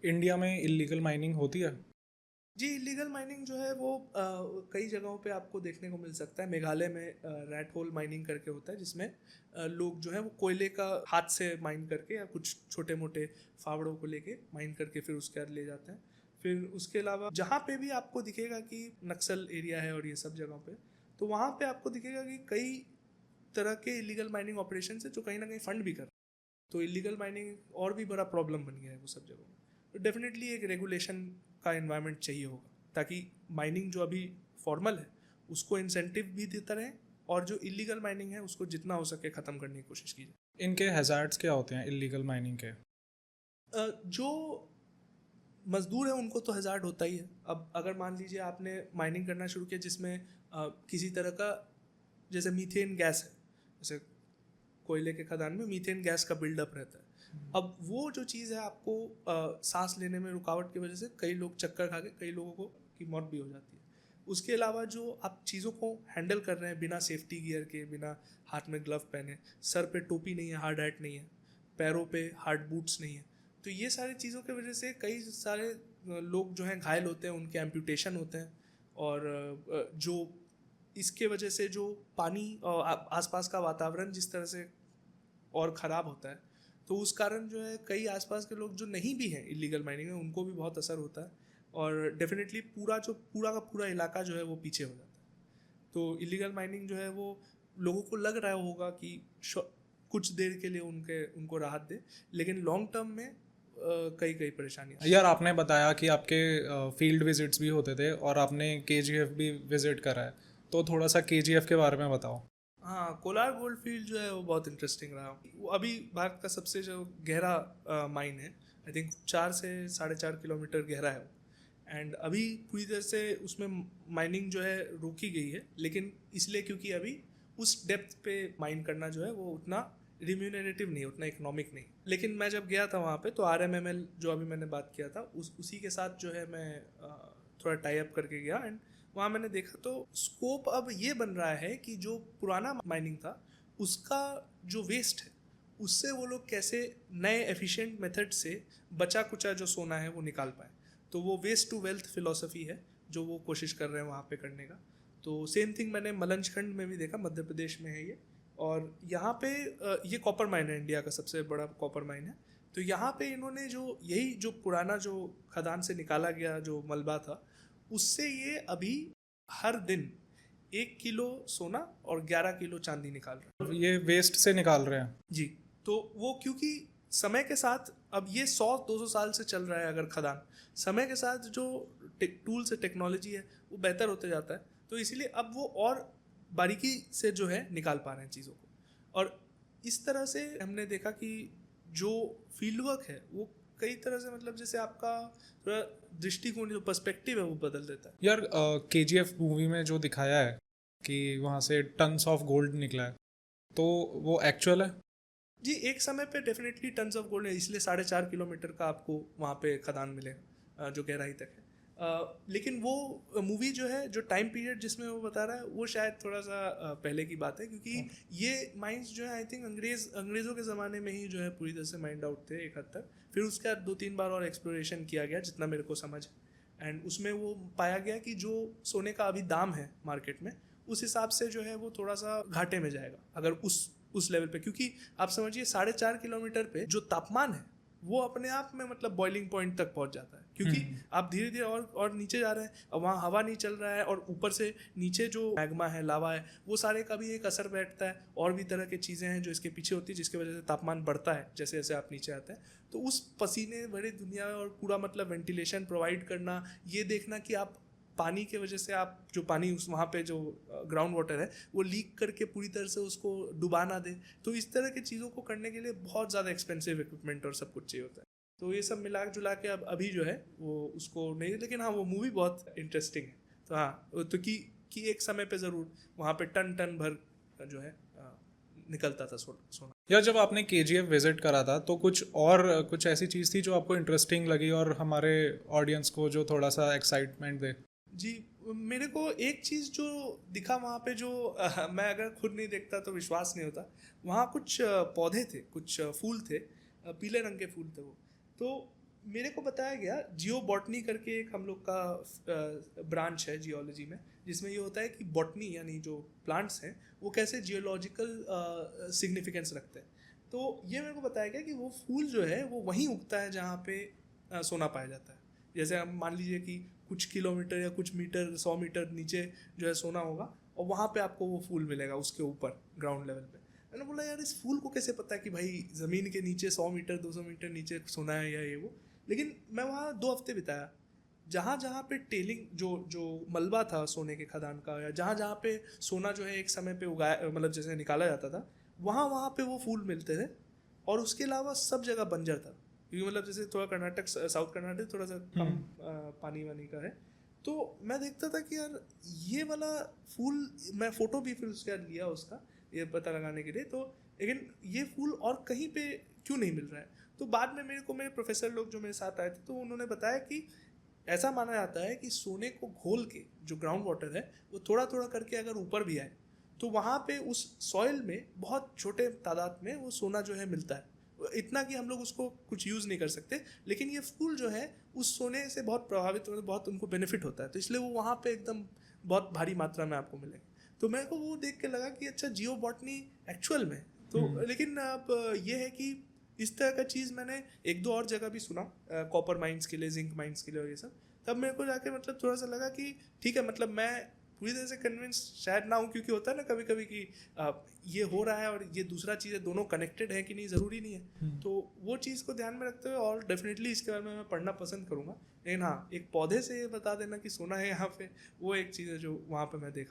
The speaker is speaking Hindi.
इंडिया में इलीगल माइनिंग होती है? जी, इलीगल माइनिंग जो है वो कई जगहों पे आपको देखने को मिल सकता है। मेघालय में रैट होल माइनिंग करके होता है, जिसमें लोग जो है वो कोयले का हाथ से माइन करके या कुछ छोटे मोटे फावड़ों को लेके माइन करके फिर उसके बाद ले जाते हैं। फिर उसके अलावा जहाँ पे भी आपको दिखेगा कि नक्सल एरिया है और ये सब जगहों पे, तो वहाँ पे आपको दिखेगा कि कई तरह के इलीगल माइनिंग ऑपरेशन है जो कहीं ना कहीं फंड भी कर रहे हैं। तो इलीगल माइनिंग और भी बड़ा प्रॉब्लम बन गया है वो सब जगहों में। तो डेफिनेटली एक रेगुलेशन का इन्वायरमेंट चाहिए होगा, ताकि माइनिंग जो अभी फॉर्मल है उसको इंसेंटिव भी देता रहे, और जो इलीगल माइनिंग है उसको जितना हो सके ख़त्म करने की कोशिश की जाए। इनके हैज़ार्ड्स क्या होते हैं इलीगल माइनिंग के? जो मजदूर है उनको तो हज़ार्ड होता ही है। अब अगर मान लीजिए आपने माइनिंग करना शुरू किया जिसमें किसी तरह का, जैसे मीथेन गैस है, जैसे कोयले के खदान में मीथेन गैस का बिल्डअप रहता है। अब वो जो चीज़ है आपको सांस लेने में रुकावट की वजह से कई लोग चक्कर खा के कई लोगों को की मौत भी हो जाती है। उसके अलावा जो आप चीज़ों को हैंडल कर रहे हैं बिना सेफ्टी गियर के, बिना हाथ में ग्लव पहने, सर पे टोपी नहीं है, हार्ड हैट नहीं है, पैरों पे हार्ड बूट्स नहीं है, तो ये सारी चीज़ों की वजह से कई सारे लोग जो हैं घायल होते हैं, उनके एम्पूटेशन होते हैं। और जो इसके वजह से जो पानी और आसपास का वातावरण जिस तरह से और ख़राब होता है, तो उस कारण जो है कई आसपास के लोग जो नहीं भी हैं इलीगल माइनिंग में उनको भी बहुत असर होता है। और डेफिनेटली पूरा का पूरा इलाका जो है वो पीछे हो जाता है। तो इलीगल माइनिंग जो है वो लोगों को लग रहा होगा कि कुछ देर के लिए उनको राहत दे, लेकिन लॉन्ग टर्म में कई कई परेशानियाँ। यार, आपने बताया कि आपके फील्ड विजिट्स भी होते थे और आपने केजीएफ भी विजिट करा है, तो थोड़ा सा केजीएफ के बारे में बताओ। हाँ, कोलार गोल्ड फील्ड जो है वो बहुत इंटरेस्टिंग रहा। वो अभी भारत का सबसे जो गहरा माइन है, आई थिंक 4 से 4.5 किलोमीटर गहरा है वो। एंड अभी पूरी तरह से उसमें माइनिंग जो है रोकी गई है, लेकिन इसलिए क्योंकि अभी उस डेप्थ पे माइन करना जो है वो उतना रिम्यूनरेटिव नहीं, उतना इकोनॉमिक नहीं। लेकिन मैं जब गया था वहाँ पे तो RMML जो अभी मैंने बात किया था उसी के साथ जो है मैं थोड़ा टाई अप करके गया। एंड वहाँ मैंने देखा तो स्कोप अब ये बन रहा है कि जो पुराना माइनिंग था उसका जो वेस्ट है उससे वो लोग कैसे नए एफिशिएंट मेथड से बचा कुचा जो सोना है वो निकाल पाए। तो वो वेस्ट टू वेल्थ फिलॉसफी है जो वो कोशिश कर रहे हैं वहाँ पे करने का। तो सेम थिंग मैंने मलंजखंड में भी देखा, मध्य प्रदेश में है ये। और यहाँ पे ये कॉपर माइन है, इंडिया का सबसे बड़ा कॉपर माइन है। तो यहाँ पे इन्होंने जो यही जो पुराना जो खदान से निकाला गया जो मलबा था उससे ये अभी हर दिन 1 किलो सोना और 11 किलो चांदी निकाल रहे हैं। ये वेस्ट से निकाल रहे हैं? जी। तो वो क्योंकि समय के साथ अब ये 100-200 साल से चल रहा है, अगर खदान समय के साथ जो टूल्स है, टेक्नोलॉजी है, वो बेहतर होते जाता है, तो इसीलिए अब वो और बारीकी से जो है निकाल पा रहे हैं चीज़ों को। और इस तरह से हमने देखा कि जो फील्ड वर्क है वो कई तरह से, मतलब जैसे आपका थोड़ा दृष्टिकोण, जो पर्सपेक्टिव है वो बदल देता है। यार, केजीएफ मूवी में जो दिखाया है कि वहाँ से टन्स ऑफ गोल्ड निकला है, तो वो एक्चुअल है? जी, एक समय पे डेफिनेटली टन्स ऑफ गोल्ड है, इसलिए 4.5 किलोमीटर का आपको वहाँ पे खदान मिलेगा जो गहराई तक है। लेकिन वो मूवी जो है, जो टाइम पीरियड जिसमें वो बता रहा है वो शायद थोड़ा सा पहले की बात है, क्योंकि ये माइंस जो है आई थिंक अंग्रेज़ों के ज़माने में ही जो है पूरी तरह से माइंड आउट थे एक हद तक। फिर उसके बाद 2-3 बार और एक्सप्लोरेशन किया गया जितना मेरे को समझ है। एंड उसमें वो पाया गया कि जो सोने का अभी दाम है मार्केट में, उस हिसाब से जो है वो थोड़ा सा घाटे में जाएगा अगर उस लेवल पे, क्योंकि आप समझिए 4.5 किलोमीटर पे जो तापमान है वो अपने आप में मतलब बॉइलिंग पॉइंट तक पहुंच जाता है, क्योंकि आप धीरे धीरे और नीचे जा रहे हैं, अब वहाँ हवा नहीं चल रहा है, और ऊपर से नीचे जो मैग्मा है, लावा है, वो सारे का भी एक असर बैठता है, और भी तरह की चीज़ें हैं जो इसके पीछे होती है जिसकी वजह से तापमान बढ़ता है जैसे जैसे आप नीचे आते हैं। तो उस पसीने भरे दुनिया और पूरा मतलब वेंटिलेशन प्रोवाइड करना, ये देखना कि आप पानी के वजह से आप जो पानी उस वहाँ पे जो ग्राउंड वाटर है वो लीक करके पूरी तरह से उसको डुबा ना दे, तो इस तरह की चीज़ों को करने के लिए बहुत ज़्यादा एक्सपेंसिव इक्विपमेंट और सब कुछ चाहिए होता है। तो ये सब मिला जुला के अब अभी जो है वो उसको नहीं, लेकिन हाँ वो मूवी बहुत इंटरेस्टिंग है। तो हाँ, तो कि एक समय पे ज़रूर वहाँ पे टन टन भर जो है निकलता था सोना। यार, जब आपने केजीएफ विजिट करा था तो कुछ ऐसी चीज़ थी जो आपको इंटरेस्टिंग लगी और हमारे ऑडियंस को जो थोड़ा सा एक्साइटमेंट दे? जी, मेरे को एक चीज़ जो दिखा वहाँ पे, जो मैं अगर खुद नहीं देखता तो विश्वास नहीं होता। वहाँ कुछ पौधे थे, कुछ फूल थे, पीले रंग के फूल थे वो। तो मेरे को बताया गया जियो बॉटनी करके एक हम लोग का ब्रांच है जियोलॉजी में, जिसमें ये होता है कि बॉटनी यानी जो प्लांट्स हैं वो कैसे जियोलॉजिकल सिग्निफिकेंस रखते हैं। तो ये मेरे को बताया गया कि वो फूल जो है वो वहीं उगता है जहाँ पे सोना पाया जाता है। जैसे हम मान लीजिए कि कुछ किलोमीटर या कुछ मीटर 100 मीटर नीचे जो है सोना होगा और वहाँ पे आपको वो फूल मिलेगा उसके ऊपर ग्राउंड लेवल पे। मैंने बोला यार इस फूल को कैसे पता है कि भाई ज़मीन के नीचे 100 मीटर 200 मीटर नीचे सोना है या ये वो। लेकिन मैं वहाँ 2 हफ्ते बिताया, जहाँ जहाँ पे टेलिंग जो मलबा था सोने के खदान का, या जहाँ जहाँ पे सोना जो है एक समय पे उगाया मतलब जैसे निकाला जाता था, वहाँ वहाँ पे वो फूल मिलते थे। और उसके अलावा सब जगह बंजर था, क्योंकि मतलब जैसे थोड़ा कर्नाटक साउथ कर्नाटक थोड़ा सा कम पानी वानी का है। तो मैं देखता था कि यार ये वाला फूल, मैं फ़ोटो भी फिर उसके बाद लिया उसका ये पता लगाने के लिए, तो लेकिन ये फूल और कहीं पे क्यों नहीं मिल रहा है। तो बाद में मेरे प्रोफेसर लोग जो मेरे साथ आए थे तो उन्होंने बताया कि ऐसा माना जाता है कि सोने को घोल के जो ग्राउंड वाटर है वो थोड़ा थोड़ा करके अगर ऊपर भी आए तो वहाँ पे उस सॉइल में बहुत छोटे तादाद में वो सोना जो है मिलता है, इतना कि हम लोग उसको कुछ यूज़ नहीं कर सकते। लेकिन ये फूल जो है उस सोने से बहुत प्रभावित होते, बहुत उनको बेनिफिट होता है, तो इसलिए वो वहाँ पे एकदम बहुत भारी मात्रा में आपको मिलेंगे। तो मेरे को वो देख के लगा कि अच्छा जियो बॉटनी एक्चुअल में तो। लेकिन अब ये है कि इस तरह का चीज़ मैंने 1-2 और जगह भी सुना, कॉपर माइंस के लिए, जिंक माइंस के लिए और ये सब। तब मेरे को जाके मतलब थोड़ा सा लगा कि ठीक है, मतलब मैं पूरी तरह से कन्विंस शायद ना हूँ, क्योंकि होता है ना कभी कभी कि ये हो रहा है और ये दूसरा चीज़ है, दोनों कनेक्टेड है कि नहीं ज़रूरी नहीं है। तो वो चीज़ को ध्यान में रखते हुए और डेफिनेटली इसके बारे में मैं पढ़ना पसंद करूँगा। लेकिन हाँ, एक पौधे से ये बता देना कि सोना है यहाँ पे, वो एक चीज़ है जो वहाँ पे मैं देखा।